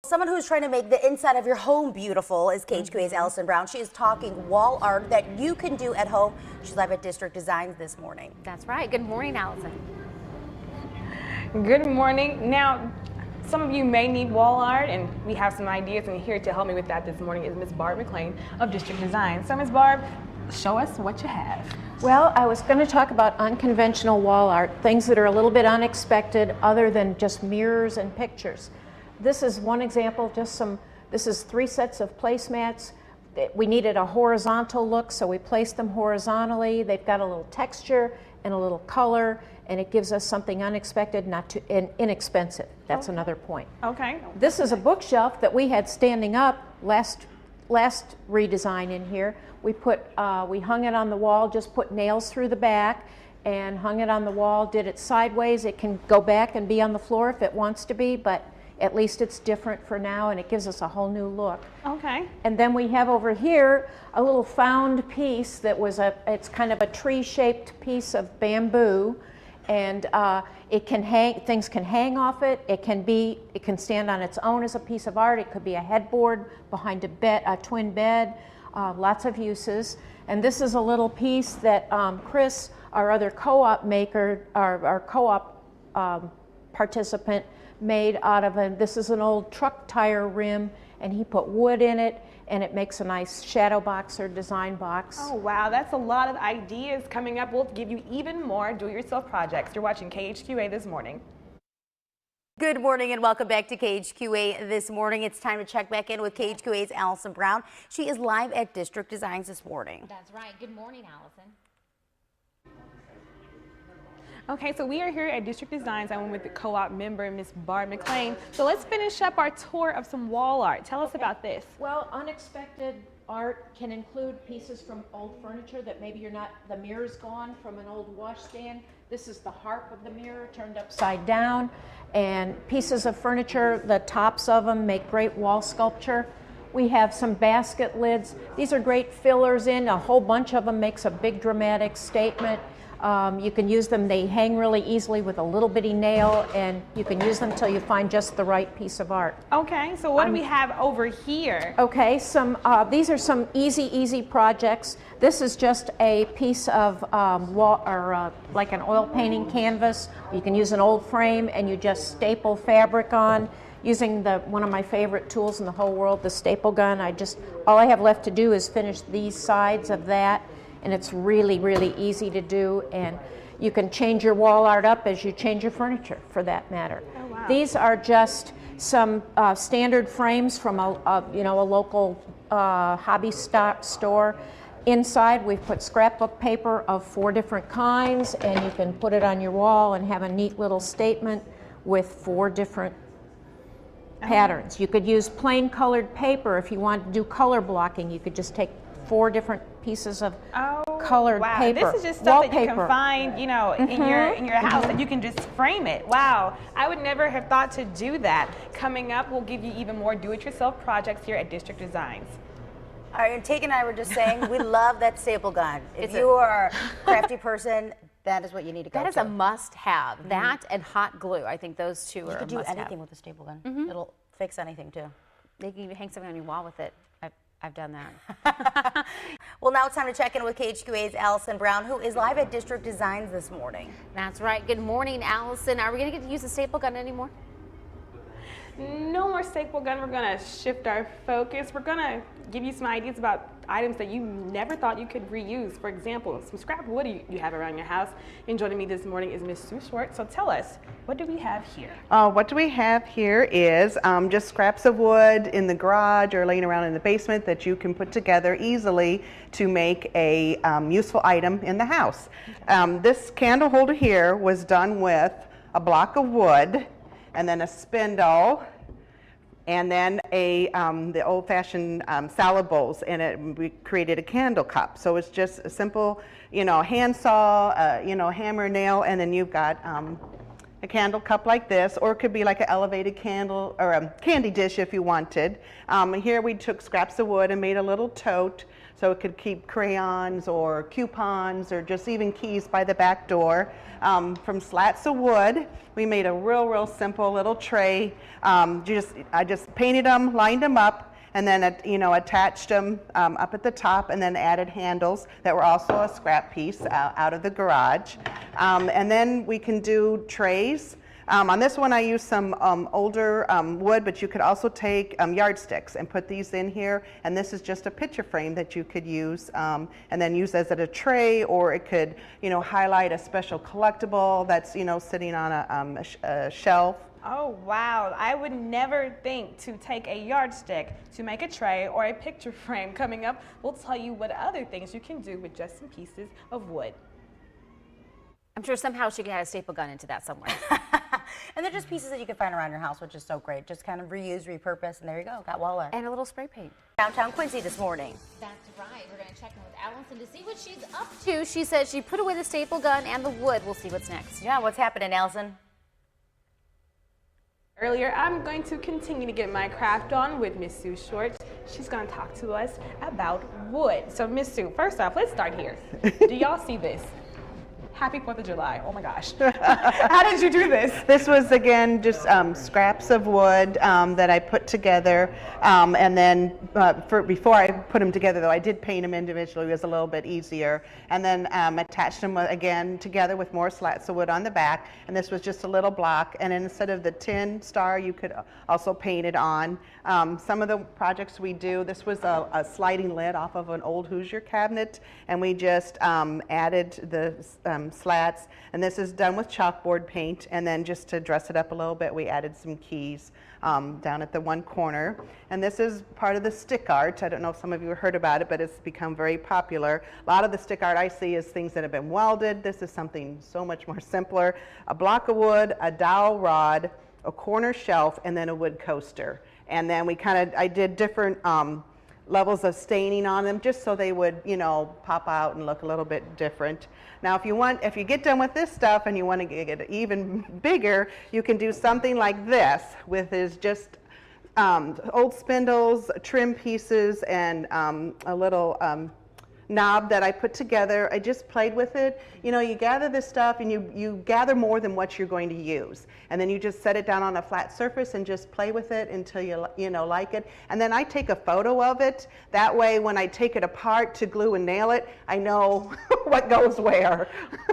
Someone who's trying to make the inside of your home beautiful is KHQA's Allison Brown. She is talking wall art that you can do at home. She's live at District Designs this morning. That's right. Good morning, Allison. Good morning. Now, some of you may need wall art, and we have some ideas, and here to help me with that this morning is Ms. Barb McLean of District Design. So, Ms. Barb, show us what you have. Well, I was going to talk about unconventional wall art, things that are a little bit unexpected other than just mirrors and pictures. This is one example, this is 3 sets of placemats. We needed a horizontal look, so we placed them horizontally. They've got a little texture and a little color, and it gives us something unexpected, not too inexpensive. That's another point. Okay. This is a bookshelf that we had standing up last redesign in here. We hung it on the wall, just put nails through the back and hung it on the wall, did it sideways. It can go back and be on the floor if it wants to be, but at least it's different for now, and it gives us a whole new look. Okay. And then we have over here a little found piece that was it's kind of a tree-shaped piece of bamboo, and it can hang, things can hang off it. It can stand on its own as a piece of art. It could be a headboard behind a twin bed, lots of uses. And this is a little piece that Chris, our other co-op maker, our co-op participant, made out of this is an old truck tire rim, and he put wood in it, and it makes a nice shadow box or design box. Oh wow, that's a lot of ideas coming up. We'll give you even more do-it-yourself projects. You're watching KHQA this morning. Good morning and welcome back to KHQA this morning. It's time to check back in with KHQA's Allison Brown. She is live at District Designs this morning. That's right. Good morning, Allison. Okay, so we are here at District Designs. I'm with the co-op member, Ms. Barb McLean. So let's finish up our tour of some wall art. Tell us about this. Well, unexpected art can include pieces from old furniture that maybe the mirror's gone from an old washstand. This is the harp of the mirror turned upside down, and pieces of furniture, the tops of them make great wall sculpture. We have some basket lids. These are great fillers in. A whole bunch of them makes a big dramatic statement. You can use them, they hang really easily with a little bitty nail, and you can use them till you find just the right piece of art. Okay, so what do we have over here? Okay, these are some easy projects. This is just a piece of like an oil painting canvas. You can use an old frame and you just staple fabric on using one of my favorite tools in the whole world, the staple gun. All I have left to do is finish these sides of that. And it's really easy to do, and you can change your wall art up as you change your furniture, for that matter. Oh, wow. These are just some standard frames from a local hobby store. Inside, we've put scrapbook paper of 4 different kinds, and you can put it on your wall and have a neat little statement with 4 different patterns. You could use plain colored paper if you want to do color blocking. You could just take 4 different pieces of colored paper. This is just stuff wallpaper. that you can find, in your house, and you can just frame it. Wow, I would never have thought to do that. Coming up, we'll give you even more do-it-yourself projects here at District Designs. All right, and Tegan and I were just saying, we love that staple gun. If you are a crafty person, that is what you need to go to. That is a must-have. That and hot glue. I think those two are a must-have. You could do anything with a staple gun. It'll fix anything too. They can even hang something on your wall with it. I've done that. Well, now it's time to check in with KHQA's Allison Brown, who is live at District Designs this morning. That's right. Good morning, Allison. Are we going to get to use the staple gun anymore? No more staple gun. We're going to shift our focus. We're going to give you some ideas about items that you never thought you could reuse. For example, some scrap wood you have around your house. And joining me this morning is Ms. Sue Schwartz. So tell us, what do we have here? What we have here is just scraps of wood in the garage or laying around in the basement that you can put together easily to make a useful item in the house. This candle holder here was done with a block of wood and then a spindle, and then the old-fashioned salad bowls, and we created a candle cup. So it's just a simple, handsaw, hammer, nail, and then you've got a candle cup like this, or it could be like an elevated candle or a candy dish if you wanted. Here we took scraps of wood and made a little tote so it could keep crayons or coupons or just even keys by the back door. From slats of wood, we made a real simple little tray. I just painted them, lined them up, and then attached them up at the top, and then added handles that were also a scrap piece out of the garage. And then we can do trays. On this one I used some older wood, but you could also take yardsticks and put these in here, and this is just a picture frame that you could use and then use as a tray, or it could highlight a special collectible that's sitting on a shelf. Oh wow, I would never think to take a yardstick to make a tray or a picture frame. Coming up, we'll tell you what other things you can do with just some pieces of wood. I'm sure somehow she could add a staple gun into that somewhere. And they're just pieces that you can find around your house, which is so great. Just kind of reuse, repurpose, and there you go. Got wall art. And a little spray paint. Downtown Quincy this morning. That's right. We're going to check in with Allison to see what she's up to. She said she put away the staple gun and the wood. We'll see what's next. Yeah, what's happening, Allison? Earlier, I'm going to continue to get my craft on with Miss Sue Short. She's going to talk to us about wood. So Miss Sue, first off, let's start here. Do y'all see this? Happy 4th of July. Oh my gosh. How did you do this? This was, again, just scraps of wood that I put together. And then before I put them together, though, I did paint them individually. It was a little bit easier. And then attached them, again, together with more slats of wood on the back. And this was just a little block. And instead of the tin star, you could also paint it on. Some of the projects we do, this was a sliding lid off of an old Hoosier cabinet. And we just added the slats, and this is done with chalkboard paint, and then just to dress it up a little bit, we added some keys down at the one corner. And this is part of the stick art. I don't know if some of you have heard about it, but it's become very popular. A lot of the stick art I see is things that have been welded. This is something so much more simpler. A block of wood, a dowel rod, a corner shelf, and then a wood coaster. And then I did different levels of staining on them just so they would, pop out and look a little bit different. Now, if you get done with this stuff and you want to get it even bigger, you can do something like this with just old spindles, trim pieces, and a little knob that I put together. I just played with it. You gather this stuff and you gather more than what you're going to use. And then you just set it down on a flat surface and just play with it until you like it. And then I take a photo of it. That way when I take it apart to glue and nail it, I know what goes where.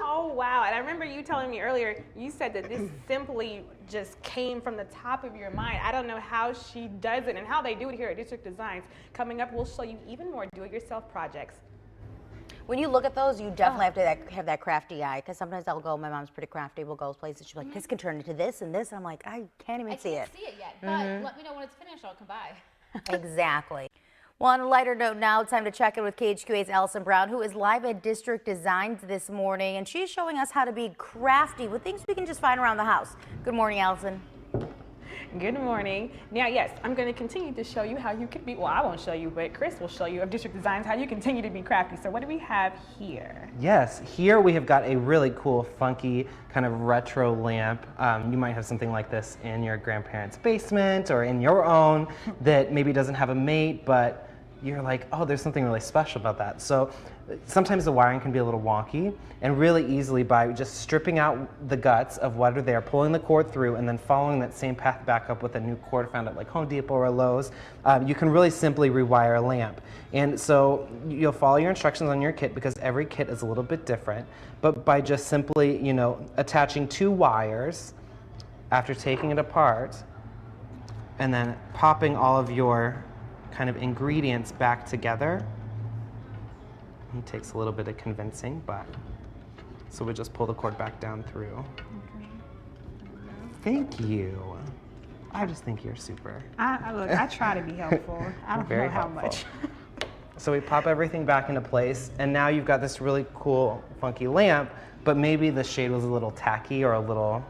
Oh wow, and I remember you telling me earlier, you said that this simply just came from the top of your mind. I don't know how she does it and how they do it here at District Designs. Coming up, we'll show you even more do-it-yourself projects. When you look at those, you definitely have to have that crafty eye, because sometimes I'll go, my mom's pretty crafty, we'll go places, she's like, this can turn into this and this, and I'm like, I can't even see it. I can't see it yet, but let me know when it's finished. I'll come by. Exactly. Well, on a lighter note now, it's time to check in with KHQA's Allison Brown, who is live at District Designs this morning, and she's showing us how to be crafty with things we can just find around the house. Good morning, Allison. Good morning. Now, yes, I'm going to continue to show you how you can be, well, I won't show you, but Chris will show you of District Designs how you continue to be crafty. So what do we have here? Yes, here we have got a really cool, funky, kind of retro lamp. You might have something like this in your grandparents' basement or in your own that maybe doesn't have a mate, but you're like, oh, there's something really special about that. So sometimes the wiring can be a little wonky, and really easily by just stripping out the guts of what are there, pulling the cord through, and then following that same path back up with a new cord found at like Home Depot or Lowe's, you can really simply rewire a lamp. And so you'll follow your instructions on your kit, because every kit is a little bit different, but by just simply, attaching 2 wires after taking it apart, and then popping all of your kind of ingredients back together. It takes a little bit of convincing, but so we just pull the cord back down through. Thank you. I just think you're super. Look, I try to be helpful. I don't Very know how helpful. much. So we pop everything back into place, and now you've got this really cool, funky lamp, but maybe the shade was a little tacky or a little,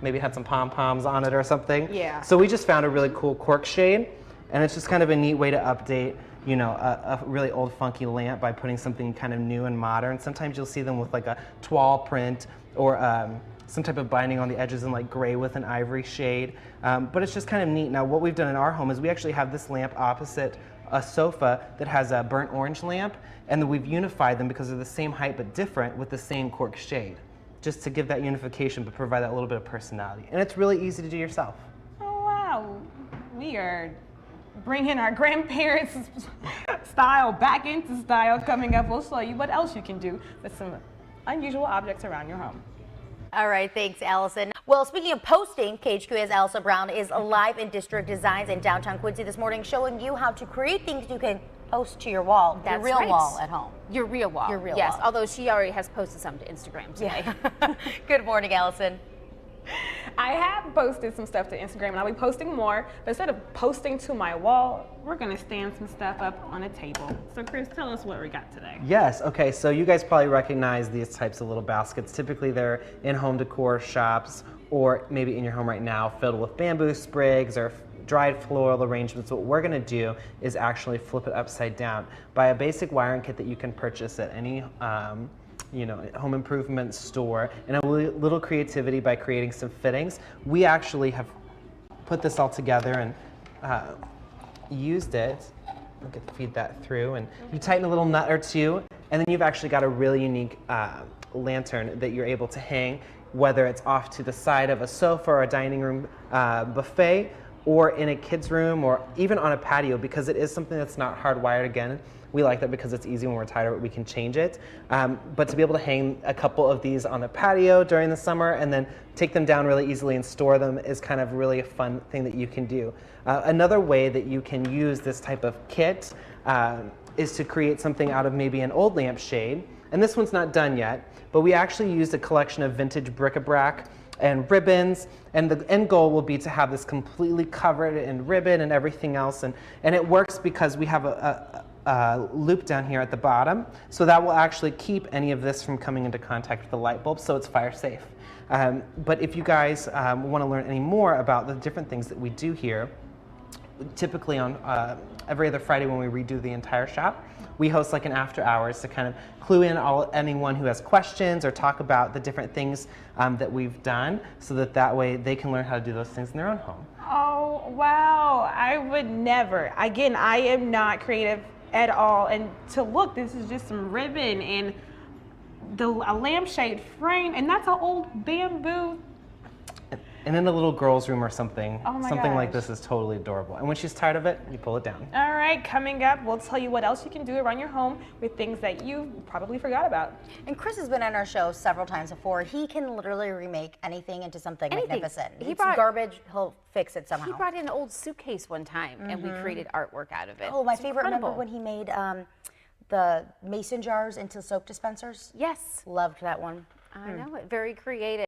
maybe it had some pom-poms on it or something. Yeah. So we just found a really cool cork shade, and it's just kind of a neat way to update a really old funky lamp by putting something kind of new and modern. Sometimes you'll see them with like a toile print or some type of binding on the edges in like gray with an ivory shade. But it's just kind of neat. Now what we've done in our home is we actually have this lamp opposite a sofa that has a burnt orange lamp, and then we've unified them because they're the same height but different with the same cork shade, just to give that unification but provide that little bit of personality. And it's really easy to do yourself. Oh wow, we are bringing our grandparents' style back into style. Coming up, we'll show you what else you can do with some unusual objects around your home. All right, thanks, Allison. Well, speaking of posting, KHQA's Allison Brown is live in District Designs in downtown Quincy this morning, showing you how to create things you can post to your wall, That's your real right. wall at home. Your real wall. Your real yes, wall. although she already has posted some to Instagram today. Yeah. Good morning, Allison. I have posted some stuff to Instagram, and I'll be posting more, but instead of posting to my wall, we're gonna stand some stuff up on a table. So Chris, tell us what we got today. Yes, okay, so you guys probably recognize these types of little baskets. Typically they're in home decor shops or maybe in your home right now, filled with bamboo sprigs or dried floral arrangements. What we're gonna do is actually flip it upside down. Buy a basic wiring kit that you can purchase at any home improvement store, and a little creativity by creating some fittings. We actually have put this all together and used it. I'll get to feed that through, and you tighten a little nut or two, and then you've actually got a really unique lantern that you're able to hang, whether it's off to the side of a sofa or a dining room buffet, or in a kid's room, or even on a patio, because it is something that's not hardwired. Again, we like that because it's easy when we're tired of it, we can change it. But to be able to hang a couple of these on the patio during the summer and then take them down really easily and store them is kind of really a fun thing that you can do. Another way that you can use this type of kit is to create something out of maybe an old lampshade. And this one's not done yet, but we actually used a collection of vintage bric-a-brac and ribbons, and the end goal will be to have this completely covered in ribbon and everything else, and it works because we have a loop down here at the bottom, so that will actually keep any of this from coming into contact with the light bulb, so it's fire safe. But if you guys want to learn any more about the different things that we do here, typically on every other Friday when we redo the entire shop, we host like an after hours to kind of clue in anyone who has questions or talk about the different things that we've done, so that way they can learn how to do those things in their own home. Oh, wow, I would never. Again, I am not creative at all, and to look, this is just some ribbon and a lampshade frame, and that's an old bamboo. And in a little girl's room or something, Oh my something like gosh. this is totally adorable. And when she's tired of it, you pull it down. All right, coming up, we'll tell you what else you can do around your home with things that you probably forgot about. And Chris has been on our show several times before. He can literally remake anything into something Anything. magnificent. He It's brought- garbage, he'll fix it somehow. He brought in an old suitcase one time, and we created artwork out of it. Oh, my It's favorite, remember incredible. when he made the mason jars into soap dispensers? Yes, Loved that one. I know it. Very creative.